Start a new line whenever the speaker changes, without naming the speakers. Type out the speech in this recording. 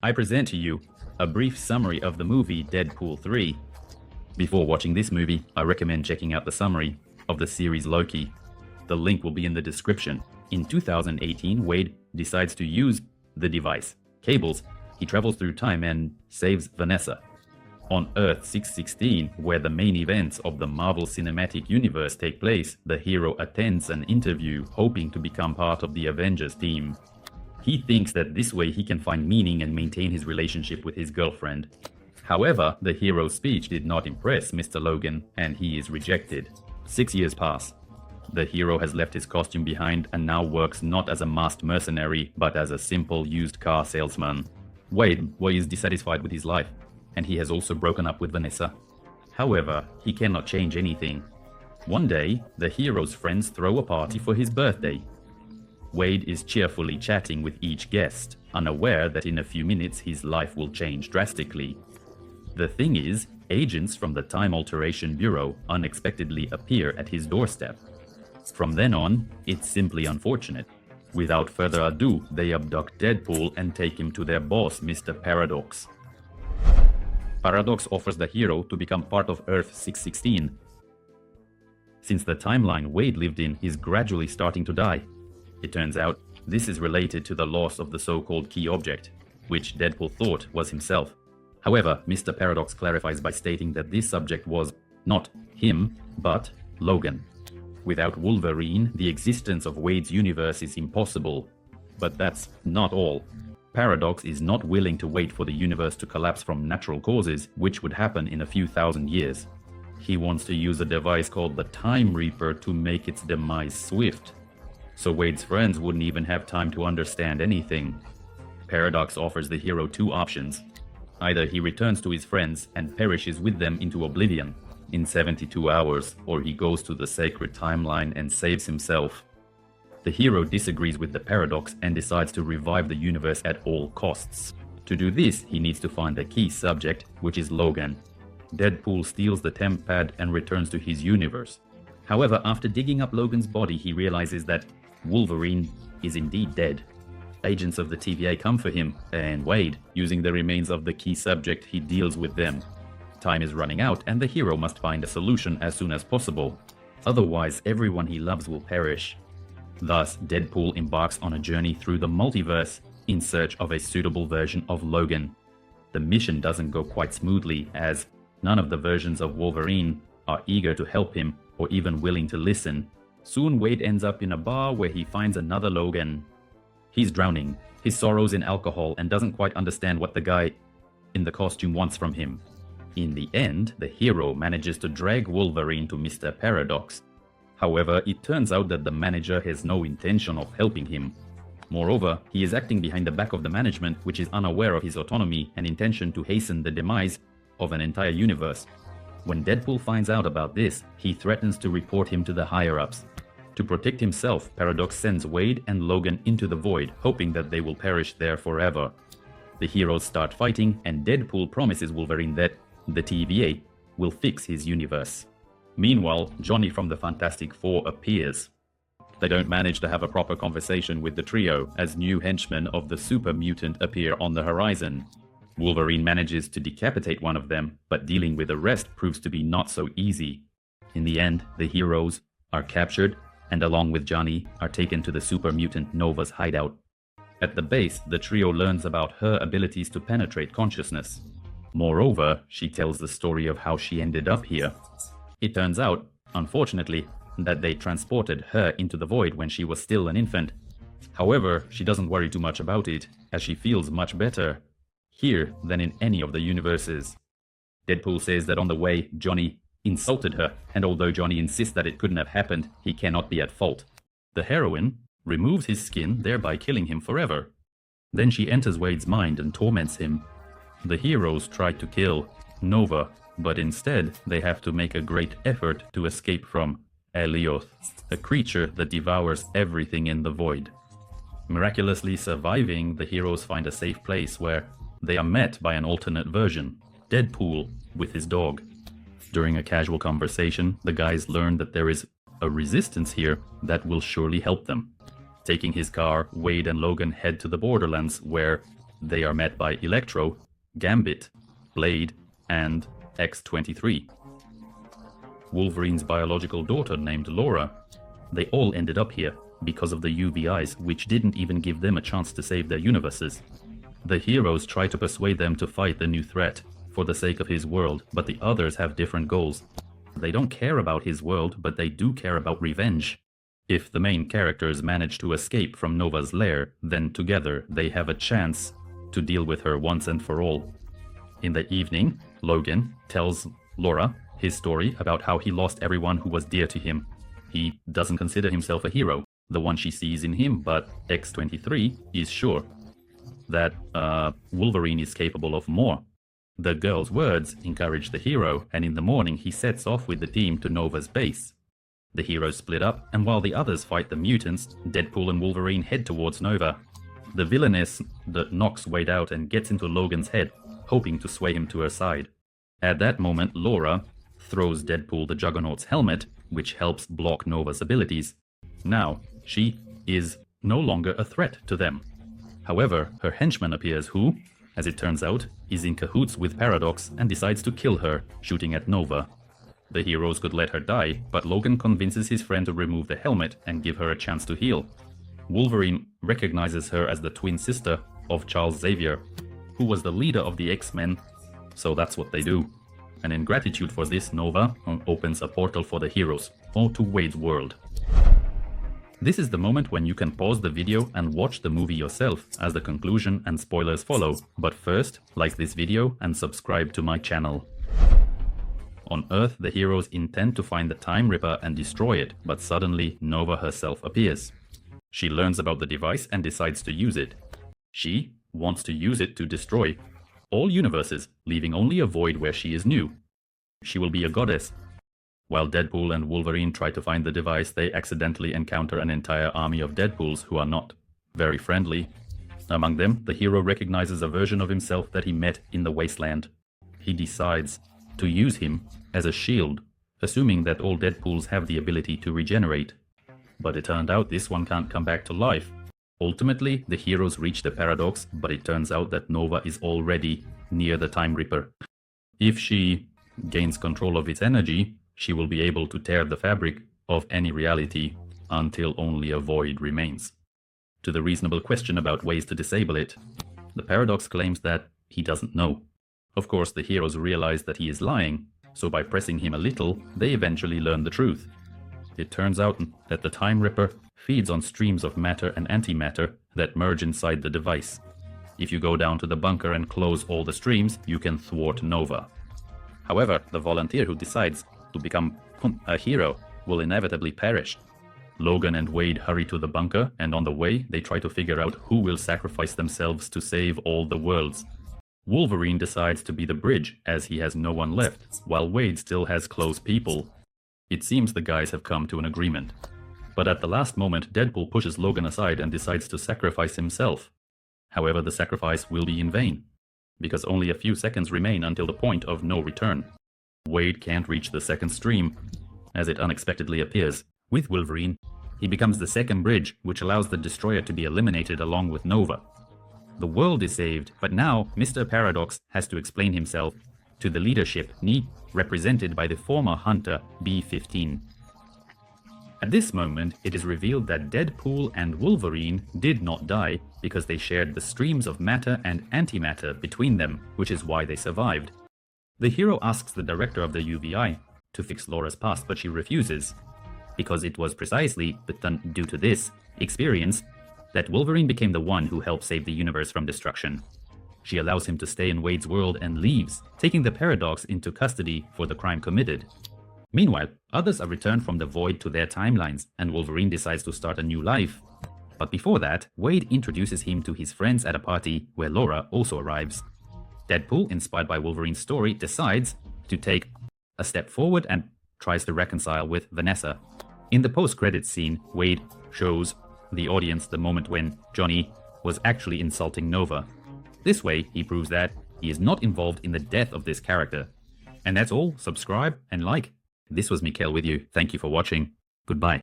I present to you a brief summary of the movie Deadpool 3. Before watching this movie, I recommend checking out the summary of the series Loki. The link will be in the description. In 2018, Wade decides to use the device, Cables. He travels through time and saves Vanessa. On Earth 616, where the main events of the Marvel Cinematic Universe take place, the hero attends an interview hoping to become part of the Avengers team. He thinks that this way he can find meaning and maintain his relationship with his girlfriend. However, the hero's speech did not impress Mr. Logan, and he is rejected. 6 years pass. The hero has left his costume behind and now works not as a masked mercenary, but as a simple used car salesman. Wade is dissatisfied with his life, and he has also broken up with Vanessa. However, he cannot change anything. One day, the hero's friends throw a party for his birthday. Wade is cheerfully chatting with each guest, unaware that in a few minutes his life will change drastically. The thing is, agents from the Time Alteration Bureau unexpectedly appear at his doorstep. From then on, it's simply unfortunate. Without further ado, they abduct Deadpool and take him to their boss, Mr. Paradox. Paradox offers the hero to become part of Earth 616. Since the timeline Wade lived in is gradually starting to die, it turns out this is related to the loss of the so-called key object, which Deadpool thought was himself. However, Mr. Paradox clarifies by stating that this subject was not him, but Logan. Without Wolverine, the existence of Wade's universe is impossible. But that's not all. Paradox is not willing to wait for the universe to collapse from natural causes, which would happen in a few thousand years. He wants to use a device called the Time Reaper to make its demise swift. So Wade's friends wouldn't even have time to understand anything. Paradox offers the hero two options. Either he returns to his friends and perishes with them into oblivion in 72 hours, or he goes to the sacred timeline and saves himself. The hero disagrees with the paradox and decides to revive the universe at all costs. To do this, he needs to find the key subject, which is Logan. Deadpool steals the temp pad and returns to his universe. However, after digging up Logan's body, he realizes that Wolverine is indeed dead. Agents of the TVA come for him, and Wade, using the remains of the key subject, he deals with them. Time is running out, and the hero must find a solution as soon as possible. Otherwise, everyone he loves will perish. Thus, Deadpool embarks on a journey through the multiverse in search of a suitable version of Logan. The mission doesn't go quite smoothly, as none of the versions of Wolverine are eager to help him or even willing to listen. Soon Wade ends up in a bar where he finds another Logan. He's drowning, his sorrows in alcohol, and doesn't quite understand what the guy in the costume wants from him. In the end, the hero manages to drag Wolverine to Mr. Paradox. However, it turns out that the manager has no intention of helping him. Moreover, he is acting behind the back of the management, which is unaware of his autonomy and intention to hasten the demise of an entire universe. When Deadpool finds out about this, he threatens to report him to the higher-ups. To protect himself, Paradox sends Wade and Logan into the void, hoping that they will perish there forever. The heroes start fighting, and Deadpool promises Wolverine that the TVA will fix his universe. Meanwhile, Johnny from the Fantastic Four appears. They don't manage to have a proper conversation with the trio, as new henchmen of the super mutant appear on the horizon. Wolverine manages to decapitate one of them, but dealing with the rest proves to be not so easy. In the end, the heroes are captured, and along with Johnny, are taken to the super mutant Nova's hideout. At the base, the trio learns about her abilities to penetrate consciousness. Moreover, she tells the story of how she ended up here. It turns out, unfortunately, that they transported her into the void when she was still an infant. However, she doesn't worry too much about it, as she feels much better here than in any of the universes. Deadpool says that on the way, Johnny insulted her, and although Johnny insists that it couldn't have happened, he cannot be at fault. The heroine removes his skin, thereby killing him forever. Then she enters Wade's mind and torments him. The heroes try to kill Nova, but instead they have to make a great effort to escape from Elioth, a creature that devours everything in the void. Miraculously surviving, the heroes find a safe place where they are met by an alternate version, Deadpool, with his dog. During a casual conversation, the guys learn that there is a resistance here that will surely help them. Taking his car, Wade and Logan head to the Borderlands, where They are met by Electro, Gambit, Blade, and X-23. Wolverine's biological daughter named Laura. They all ended up here because of the UVIs, which didn't even give them a chance to save their universes. The heroes try to persuade them to fight the new threat for the sake of his world, but the others have different goals. They don't care about his world, but they do care about revenge. If the main characters manage to escape from Nova's lair, then together they have a chance to deal with her once and for all. In the evening, Logan tells Laura his story about how he lost everyone who was dear to him. He doesn't consider himself a hero, the one she sees in him, but X-23 is sure that Wolverine is capable of more. The girl's words encourage the hero, and in the morning he sets off with the team to Nova's base. The heroes split up, and while the others fight the mutants, Deadpool and Wolverine head towards Nova. The villainess that knocks Wade out and gets into Logan's head, hoping to sway him to her side. At that moment, Laura throws Deadpool the Juggernaut's helmet, which helps block Nova's abilities. Now, she is no longer a threat to them. However, her henchman appears who, as it turns out, is in cahoots with Paradox and decides to kill her, shooting at Nova. The heroes could let her die, but Logan convinces his friend to remove the helmet and give her a chance to heal. Wolverine recognizes her as the twin sister of Charles Xavier, who was the leader of the X-Men, so that's what they do. And in gratitude for this, Nova opens a portal for the heroes, or to Wade's world. This is the moment when you can pause the video and watch the movie yourself, as the conclusion and spoilers follow. But first, like this video and subscribe to my channel. On Earth, the heroes intend to find the Time Ripper and destroy it, but suddenly Nova herself appears. She learns about the device and decides to use it. She wants to use it to destroy all universes, leaving only a void where she is new. She will be a goddess. While Deadpool and Wolverine try to find the device, they accidentally encounter an entire army of Deadpools who are not very friendly. Among them, the hero recognizes a version of himself that he met in the wasteland. He decides to use him as a shield, assuming that all Deadpools have the ability to regenerate. But it turned out this one can't come back to life. Ultimately, the heroes reach the Paradox, but it turns out that Nova is already near the Time Ripper. If she gains control of its energy, she will be able to tear the fabric of any reality until only a void remains. To the reasonable question about ways to disable it, the Paradox claims that he doesn't know. Of course, the heroes realize that he is lying, so by pressing him a little, they eventually learn the truth. It turns out that the Time Ripper feeds on streams of matter and antimatter that merge inside the device. If you go down to the bunker and close all the streams, you can thwart Nova. However, the volunteer who decides to become a hero will inevitably perish. Logan and Wade hurry to the bunker, and on the way, they try to figure out who will sacrifice themselves to save all the worlds. Wolverine decides to be the bridge, as he has no one left, while Wade still has close people. It seems the guys have come to an agreement. But at the last moment, Deadpool pushes Logan aside and decides to sacrifice himself. However, the sacrifice will be in vain, because only a few seconds remain until the point of no return. Wade can't reach the second stream, as it unexpectedly appears. With Wolverine, he becomes the second bridge, which allows the Destroyer to be eliminated along with Nova. The world is saved, but now Mr. Paradox has to explain himself to the leadership, represented by the former Hunter B-15. At this moment, it is revealed that Deadpool and Wolverine did not die because they shared the streams of matter and antimatter between them, which is why they survived. The hero asks the director of the UVI to fix Laura's past, but she refuses, because it was precisely due to this experience that Wolverine became the one who helped save the universe from destruction. She allows him to stay in Wade's world and leaves, taking the Paradox into custody for the crime committed. Meanwhile, others are returned from the void to their timelines, and Wolverine decides to start a new life. But before that, Wade introduces him to his friends at a party where Laura also arrives. Deadpool, inspired by Wolverine's story, decides to take a step forward and tries to reconcile with Vanessa. In the post-credits scene, Wade shows the audience the moment when Johnny was actually insulting Nova. This way, he proves that he is not involved in the death of this character. And that's all. Subscribe and like. This was Mikhail with you. Thank you for watching. Goodbye.